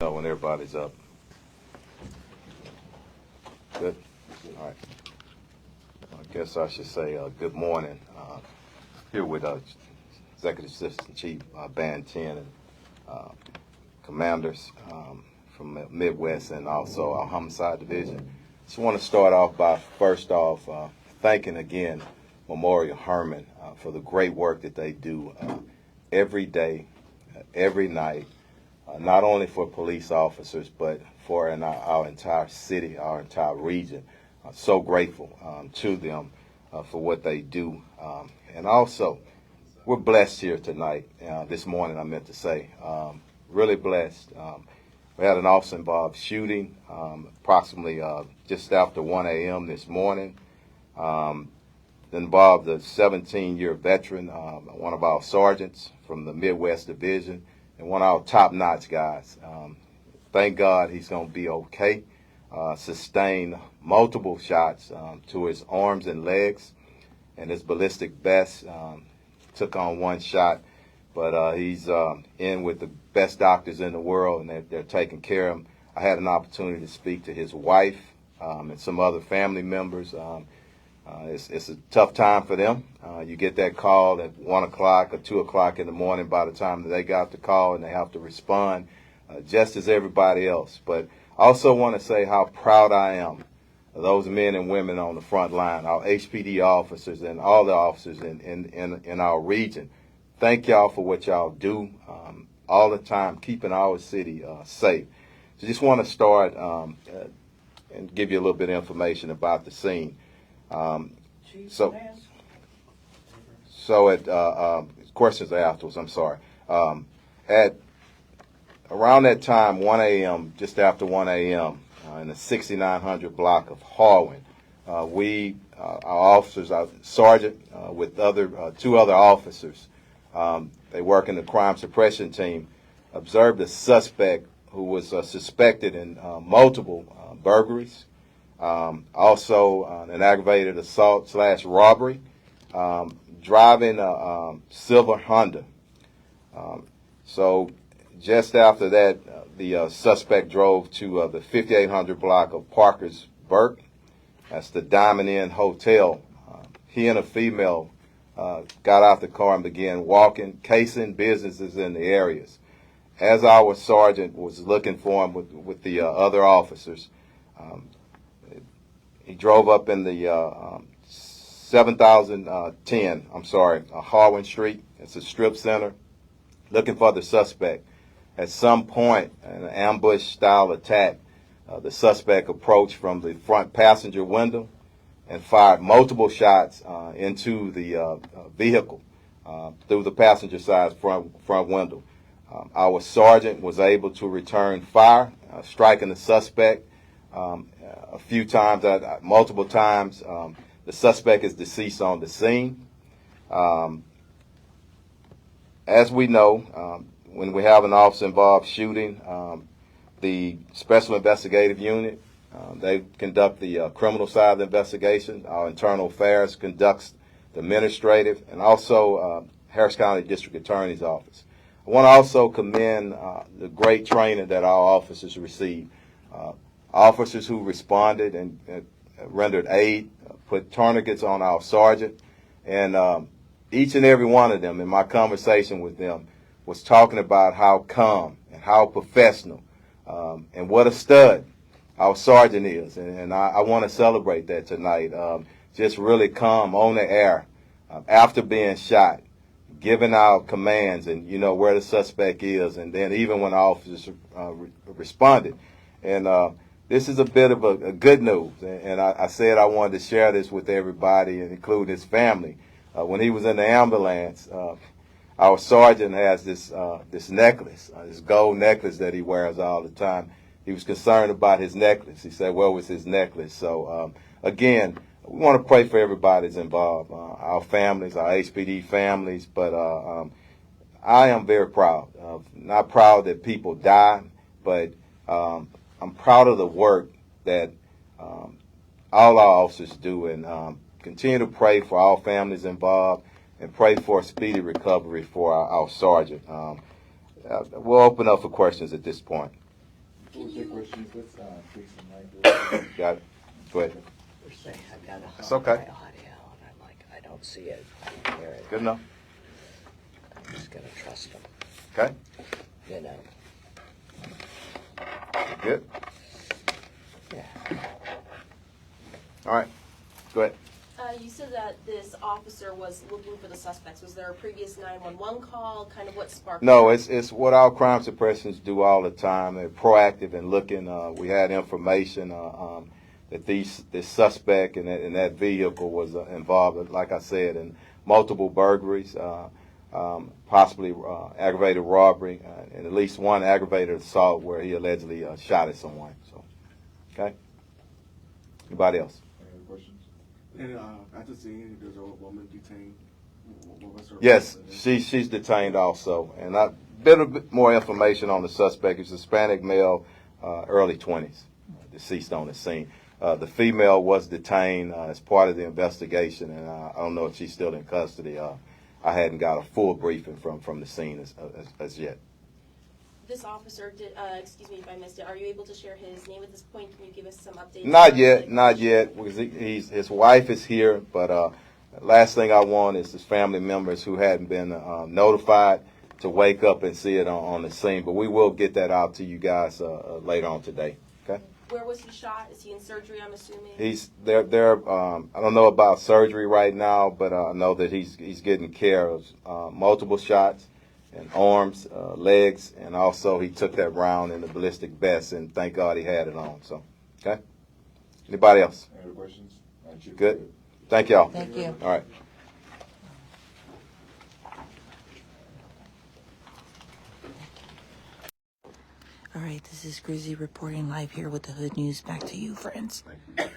When everybody's up. Good. All right. I guess I should say good morning. Here with Executive Assistant Chief Band 10 and uh, commanders from the Midwest and also our Homicide Division. Just want to start off by first off thanking again Memorial Harwin for the great work that they do every day, every night. Not only for police officers, but for our entire city, our entire region. So grateful to them for what they do. And also, we're blessed here tonight, this morning, I meant to say. Really blessed. We had an officer-involved shooting approximately just after 1 a.m. this morning. Involved a 17-year veteran, one of our sergeants from the Midwest Division, and one of our top-notch guys. Thank God he's going to be okay. Sustained multiple shots to his arms and legs, and his ballistic vest took on one shot. But he's in with the best doctors in the world, and they're taking care of him. I had an opportunity to speak to his wife and some other family members. It's a tough time for them. You get that call at 1 o'clock or 2 o'clock in the morning by the time that they got the call, and they have to respond just as everybody else. But I also want to say how proud I am of those men and women on the front line, our HPD officers and all the officers in our region. Thank y'all for what y'all do all the time, keeping our city safe. So just want to start and give you a little bit of information about the scene. So at questions afterwards. I'm sorry. At around that time, 1 a.m., just after 1 a.m., in the 6900 block of Harwin, our officers, our sergeant with two other officers, they work in the crime suppression team, observed a suspect who was suspected in multiple burglaries. Also an aggravated assault / robbery, driving a silver Honda. So just after that, the suspect drove to the 5800 block of Parkersburg. That's the Diamond Inn Hotel. He and a female got out the car and began walking, casing businesses in the areas. As our sergeant was looking for him with the other officers, he drove up in the 7010, Harwin Street. It's a strip center, looking for the suspect. At some point, in an ambush-style attack, the suspect approached from the front passenger window and fired multiple shots into the vehicle through the passenger side front window. Our sergeant was able to return fire, striking the suspect a few times, multiple times. The suspect is deceased on the scene. As we know, when we have an officer-involved shooting, the Special Investigative Unit, they conduct the criminal side of the investigation. Our Internal Affairs conducts the administrative, and also Harris County District Attorney's Office. I want to also commend the great training that our officers received. Officers who responded and rendered aid, put tourniquets on our sergeant, and each and every one of them, in my conversation with them, was talking about how calm and how professional and what a stud our sergeant is. And I want to celebrate that tonight. Just really calm on the air after being shot, giving out commands and, where the suspect is, and then even when officers responded. And this is a bit of a good news. And I said I wanted to share this with everybody, and include his family. When he was in the ambulance, our sergeant has this necklace, this gold necklace that he wears all the time. He was concerned about his necklace. He said, where was his necklace? So, again, we want to pray for everybody that's involved, our families, our HPD families. But I am very proud. Not proud that people die, but I'm proud of the work that all our officers do, and continue to pray for all families involved, and pray for a speedy recovery for our sergeant. We'll open up for questions at this point. We'll take questions. Let's fix the mic. Got it. Go ahead. They're saying I got a It's okay. high audio, and I'm like, I don't see it. I don't hear it. Good enough. I'm just gonna trust them. Okay. You know. Good. Yeah. All right. Go ahead. You said that this officer was looking for the suspects. Was there a previous 911 call? Kind of what sparked No, that? it's what our crime suppressants do all the time. They're proactive in looking. We had information that this suspect and that vehicle was involved, like I said, in multiple burglaries, possibly aggravated robbery, and at least one aggravated assault where he allegedly shot at someone. So, okay. Anybody else? Any other questions? And at the scene, there's a woman detained. What was her Yes, arrest? she's detained also, and a bit more information on the suspect. He's a Hispanic male, early 20s, deceased on the scene. The female was detained as part of the investigation, and I don't know if she's still in custody. I hadn't got a full briefing from the scene as yet. This officer did. Excuse me if I missed it. Are you able to share his name at this point? Can you give us some updates? Not yet, not yet. Because his wife is here, but last thing I want is his family members who hadn't been notified to wake up and see it on the scene. But we will get that out to you guys later on today. Okay. Where was he shot? Is he in surgery? I'm assuming. He's there. I don't know about surgery right now, but I know that he's getting care of multiple shots and arms, legs, and also he took that round in the ballistic vest, and thank God he had it on. So, okay. Anybody else? Any other questions? All right, Chief, Good. Thank y'all. Thank you. All right. All right, this is Grizzy reporting live here with the Hood News. Back to you, friends. Thank you.